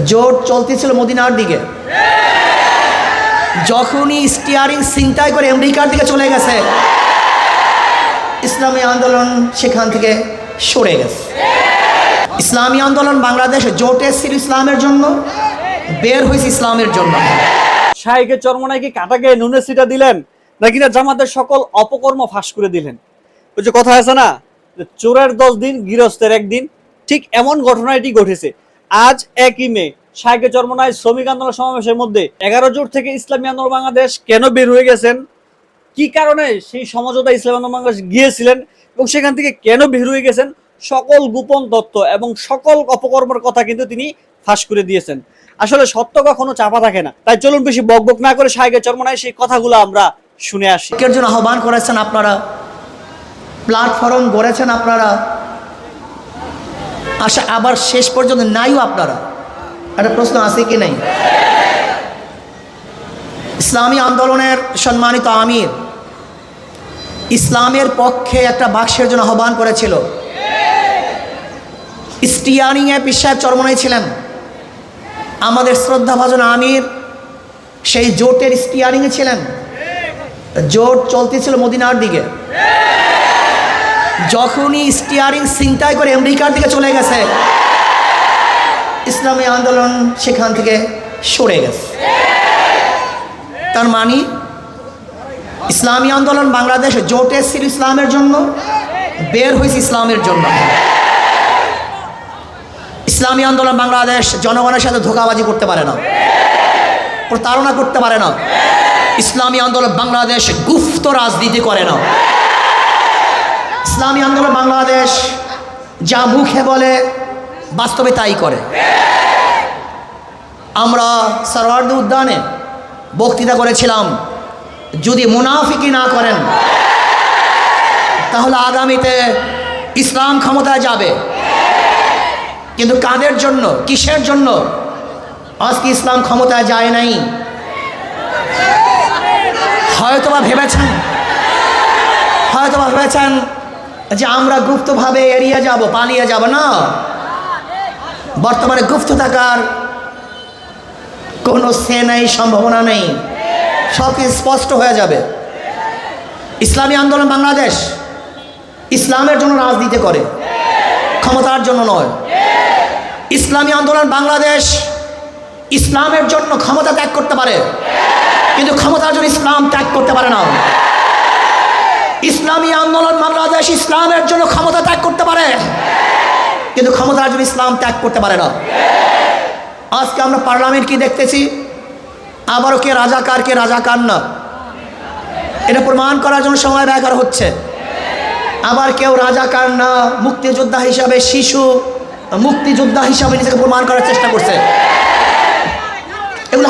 জোট চলতেছিল মদিনার দিকে, যখনই স্টিয়ারিং ছিনতাই করে আমেরিকার দিকে চলে গেছে, ইসলামী আন্দোলন সেখান থেকে সরে গেছে। ইসলামী আন্দোলন বাংলাদেশ জোটে ছিল ইসলামের জন্য, বের হয়েছে ইসলামের জন্য। শাইখে চরমনাইকে কাটাকে নুনের সিটা দিলেন নাকি না জামাতের সকল অপকর্ম ফাঁস করে দিলেন? ওই যে কথা আছে না, চোরের 10 দিন গৃহস্থের 1 দিন, ঠিক এমন ঘটনাটি ঘটেছে। আজ 1 মে শাইখে চরমনাই শ্রমিক আন্দোলন সমাবেশের মধ্যে 11 জোট থেকে ইসলামী আন্দোলন বাংলাদেশ কেন বের হয়ে গেছেন, কি কারণে সেই সমঝোতা ইসলামী আন্দোলন বাংলাদেশ গিয়েছিলেন এবং সেখান থেকে কেন বের হয়ে গেছেন, সকল গোপন তথ্য এবং সকল অপকর্মের কথা কিন্তু তিনি ফাঁস করে দিয়েছেন। আসলে সত্য কখনো চাপা থাকে না, তাই চলুন বেশি বকবক না করে শাইখে চরমনাই সেই কথাগুলো আমরা শুনে আসি। এর জন্য আহ্বান করেছেন আপনারা, প্ল্যাটফর্ম গড়েছেন আপনারা, আশা আবার শেষ পর্যন্ত নাইও আপনারা। একটা প্রশ্ন আছে কি নাই? ইসলামী আন্দোলনের সম্মানিত আমির ইসলামের পক্ষে একটা বাক্সের জন্য আহ্বান করেছিল। স্টিয়ারিংয়ে পীর সাহেব চরমনাই ছিলেন, আমাদের শ্রদ্ধাভাজন আমির সেই জোটের স্টিয়ারিংয়ে ছিলেন। জোট চলতেছিল মদিনার দিকে, যখনই স্টিয়ারিং ছিনতাই করে আমেরিকার দিকে চলে গেছে, ইসলামী আন্দোলন সেখান থেকে সরে গেছে। তার মানে ইসলামী আন্দোলন বাংলাদেশ জোটে ছিল ইসলামের জন্য, বের হয়েছে ইসলামের জন্য। ইসলামী আন্দোলন বাংলাদেশ জনগণের সাথে ধোঁকাবাজি করতে পারে না, প্রতারণা করতে পারে না। ইসলামী আন্দোলন বাংলাদেশ গুপ্ত রাজনীতি করে না। ইসলামী আন্দোলন বাংলাদেশ যা মুখে বলে বাস্তবে তাই করে। আমরা সরওয়ার্দী উদ্যানে বক্তৃতা করেছিলাম, যদি মুনাফিকি না করেন তাহলে আগামীতে ইসলাম ক্ষমতায় যাবে। কিন্তু কাদের জন্য, কিসের জন্য আজকে ইসলাম ক্ষমতায় যায় নাই? হয়তোবা ভেবেছেন যে আমরা গুপ্তভাবে এড়িয়ে যাব, পালিয়ে যাব। না, বর্তমানে গুপ্ত থাকার কোনো সে নেই, সম্ভাবনা নেই, সব কিছু স্পষ্ট হয়ে যাবে। ইসলামী আন্দোলন বাংলাদেশ ইসলামের জন্য রাজনীতি করে, ক্ষমতার জন্য নয়। ইসলামী আন্দোলন বাংলাদেশ ইসলামের জন্য ক্ষমতা ত্যাগ করতে পারে, কিন্তু ক্ষমতার জন্য ইসলাম ত্যাগ করতে পারে না। ইসলামী আন্দোলন বাংলাদেশ ইসলামের জন্য ক্ষমতা ত্যাগ করতে পারে, কিন্তু ক্ষমতার জন্য ইসলাম ত্যাগ করতে পারে না। আজকে আমরা পার্লামেন্ট কি দেখতেছি, আবারও কে রাজাকার কে রাজাকার না, এটা প্রমাণ করার জন্য সময় ব্যয় করা হচ্ছে। আবার কেউ রাজাকার না, মুক্তিযোদ্ধা হিসাবে, শিশু মুক্তিযোদ্ধা হিসাবে নিজেকে প্রমাণ করার চেষ্টা করছে। এগুলি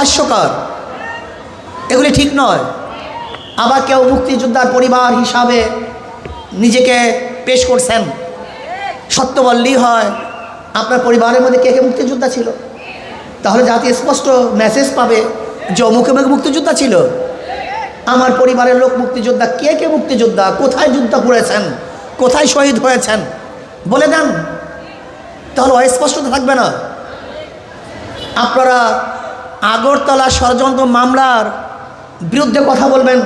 হাস্যকর, এগুলি ঠিক নয়। আবার কেউ মুক্তিযোদ্ধার পরিবার হিসাবে নিজেকে পেশ করছেন। সত্য বললেই হয়, আপনার পরিবারের মধ্যে কে কে মুক্তিযোদ্ধা ছিল, তাহলে জাতি স্পষ্ট মেসেজ পাবে যে অমুকে মুক্তিযোদ্ধা ছিল। আমার পরিবারের লোক মুক্তিযোদ্ধা, কে কে মুক্তিযোদ্ধা, কোথায় যুদ্ধ করেছেন, কোথায় শহীদ হয়েছেন বলে দেন, তাহলে অস্পষ্টতা থাকবে না। আপনারা আগরতলা ষড়যন্ত্র মামলার বিরুদ্ধে কথা বলবেন,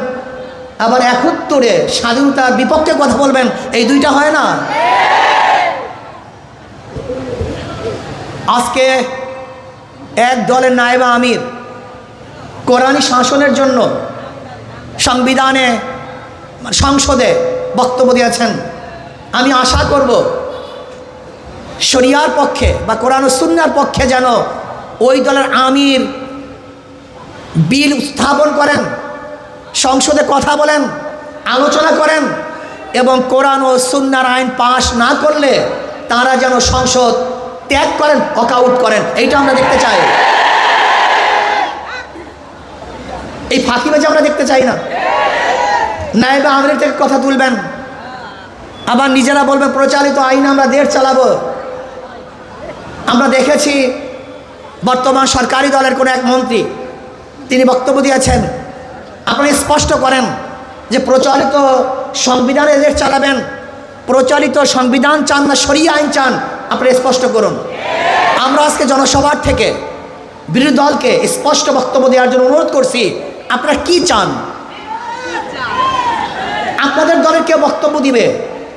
আবার ৭১-এ স্বাধীনতার বিপক্ষে কথা বলবেন, এই দুইটা হয় না। আজকে এক দলের নায়েবে আমির কোরআনী শাসনের জন্য সংসদে বক্তব্য দিয়েছেন। আমি আশা করব শরিয়ার পক্ষে বা কোরআন ও সুন্নাহর পক্ষে যেন ওই দলের আমির বিল উত্থাপন করেন, সংসদে কথা বলেন, আলোচনা করেন, এবং কোরআন ও সুন্নাহর আইন পাশ না করলে তারা যেন সংসদ ত্যাগ করেন, ওয়াকআউট করেন। এইটা আমরা দেখতে চাই। এই ফাঁকিবাজি আমরা দেখতে চাই না। নায়েবে আমিরের থেকে কথা তুলবেন, আবার নিজেরা বলবেন প্রচালিত আইন আমরা দেশ চালাবো। আমরা দেখেছি বর্তমান সরকারি দলের কোনো এক মন্ত্রী তিনি বক্তব্য দিয়েছেন, আপনি স্পষ্ট করেন যে প্রচলিত সংবিধানে দেশ চালাবেন, প্রচলিত সংবিধান চান না শরিয়া আইন চান, আপনারা স্পষ্ট করুন। আমরা আজকে জনসভার থেকে বিরোধী দলকে স্পষ্ট বক্তব্য দেওয়ার জন্য অনুরোধ করছি, আপনারা কি চান? আপনাদের দলের কেউ বক্তব্য দিবে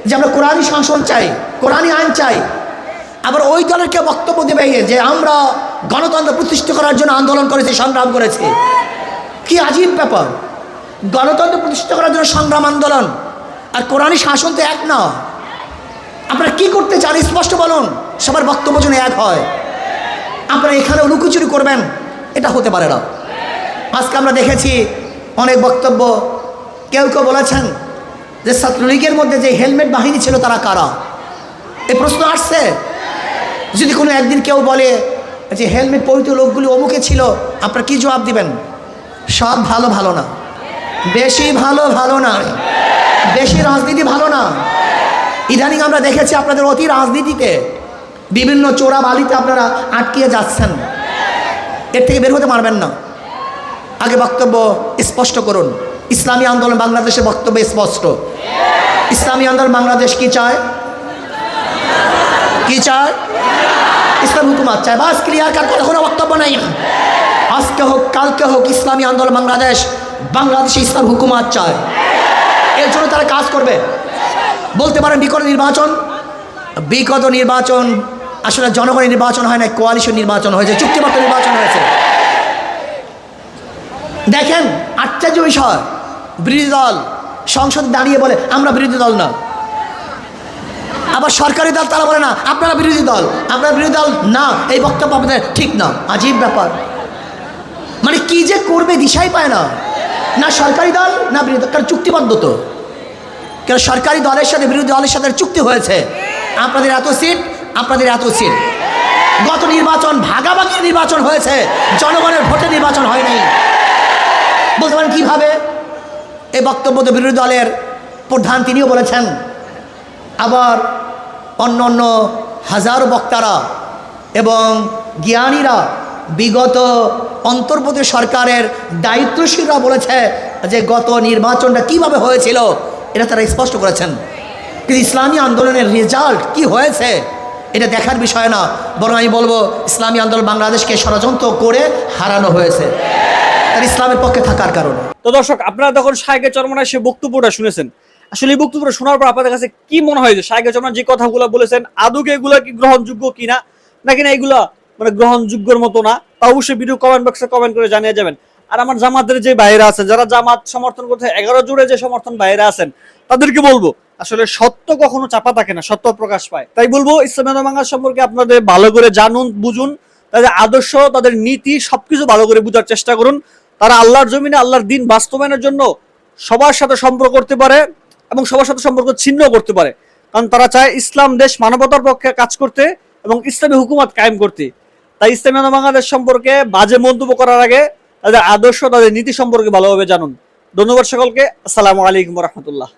যে আমরা কোরআনী শাসন চাই, কোরআনী আইন চাই, আবার ওই দলের কেউ বক্তব্য দেবে যে আমরা গণতন্ত্র প্রতিষ্ঠা করার জন্য আন্দোলন করেছি, সংগ্রাম করেছি। কি আজীব ব্যাপার! গণতন্ত্র প্রতিষ্ঠা করার জন্য সংগ্রাম, আন্দোলন আর কোরআনী শাসন তো এক না। আপনারা কি করতে চান স্পষ্ট বলুন, সবার বক্তব্য যেন এক হয়। আপনারা এখানেও লুকোচুরি করবেন, এটা হতে পারে না। আজকে আমরা দেখেছি অনেক বক্তব্য, কেউ কেউ বলেছেন যে ছাত্রলীগের মধ্যে যে হেলমেট বাহিনী ছিল তারা কারা? এই প্রশ্ন আসছে। যদি কোনো একদিন কেউ বলে যে হেলমেট পরিহিত লোকগুলি অমুকে ছিল, আপনারা কি জবাব দিবেন? সব ভালো ভালো না, বেশি ভালো ভালো না, বেশি রাজনীতি ভালো না। ইদানিং আমরা দেখেছি আপনাদের অতি রাজনীতিতে বিভিন্ন চোরা বালিতে আপনারা আটকিয়ে যাচ্ছেন, এর থেকে বের হতে পারবেন না। আগে বক্তব্য স্পষ্ট করুন। ইসলামী আন্দোলন বাংলাদেশের বক্তব্য স্পষ্ট। ইসলামী আন্দোলন বাংলাদেশ কি চায়? কি চায়? ইসলাম হুকুমত চায়। বাস ক্লিয়ার, কার কথা কোনো বক্তব্য নাই। আজকে হোক কালকে হোক ইসলামী আন্দোলন বাংলাদেশে ইসলাম হুকুমত চায়। এর জন্য তারা কাজ করবে। বলতে পারেন বিগত নির্বাচন আসলে জনগণের নির্বাচন হয় না, কোয়ালিশন নির্বাচন হয়েছে, চুক্তিবদ্ধ নির্বাচন হয়েছে। দেখেন আশ্চর্য বিষয়, বিরোধী দল সংসদে দাঁড়িয়ে বলে আমরা বিরোধী দল না, আবার সরকারি দল তারা বলে না আপনারা বিরোধী দল, আপনারা বিরোধী দল না, এই বক্তব্য আপনাদের ঠিক না। আজীব ব্যাপার, মানে কি যে করবে দিশাই পায় না, না সরকারি দল না বিরোধী দল। কারণ চুক্তিবদ্ধ তো, কেন সরকারি দলের সাথে বিরোধী দলের সাথে চুক্তি হয়েছে, আপনাদের এত সিট, আপনাদের এত সিট। গত নির্বাচন ভাগাভাগি নির্বাচন হয়েছে, জনগণের ভোটে নির্বাচন হয় নাই। বলতে পারেন কীভাবে? এই বক্তব্য তো বিরোধী দলের প্রধান তিনিও বলেছেন, আবার অন্য অন্য হাজারো বক্তারা এবং জ্ঞানীরা, বিগত অন্তর্বর্তী সরকারের দায়িত্বশীলরা বলেছে যে গত নির্বাচনটা কিভাবে হয়েছিল এটা তারা স্পষ্ট করেছেন। কিন্তু ইসলামী আন্দোলনের রেজাল্ট কি হয়েছে এটা দেখার বিষয় না, বরং আমি বলবো ইসলামী আন্দোলন বাংলাদেশকে ষড়যন্ত্র করে হারানো হয়েছে তার ইসলামের পক্ষে থাকার কারণে। তো দর্শক, আপনারা তখন শায়েখে চরমনায় সে বক্তব্যটা শুনেছেন। আসলে এই বক্তব্যটা শোনার পর আপনাদের কাছে কি মনে হয় যে শায়েখে চরমনায় যে কথাগুলো বলেছেন আদৌ এগুলা কি গ্রহণযোগ্য কিনা, নাকি না এগুলা মানে গ্রহণযোগ্যের মতো না? তা অবশ্যই ভিডিও কমেন্ট বক্সে কমেন্ট করে জানিয়ে যাবেন। আর আমার জামাতের যে ভাইয়েরা আছেন, যারা জামাত সমর্থন করতে 11 জুড়ে যে সমর্থন ভাইয়েরা আছেন, তাদেরকে বলবো আসলে সত্য কখনো চাপা থাকে না, সত্য প্রকাশ পায়। তাই বলবো ইসলামী আন্দোলন বাংলাদেশ সম্পর্কে আপনাদের ভালো করে জানুন, বুঝুন, তাদের আদর্শ, তাদের নীতি সবকিছু ভালো করে বুঝার চেষ্টা করুন। তারা আল্লাহর জমিনে আল্লাহর দিন বাস্তবায়নের জন্য সবার সাথে সম্পর্ক করতে পারে এবং সবার সাথে সম্পর্ক ছিন্ন করতে পারে, কারণ তারা চায় ইসলাম দেশ মানবতার পক্ষে কাজ করতে এবং ইসলামী হুকুমত কায়েম করতে। তাই ইসলামী আন্দোলন বাংলাদেশ সম্পর্কে বাজে মন্তব্য করার আগে তাদের আদর্শ, তাদের নীতি সম্পর্কে ভালোভাবে জানুন। ধন্যবাদ সকলকে। আসসালামু আলাইকুম ওয়া রাহমাতুল্লাহ।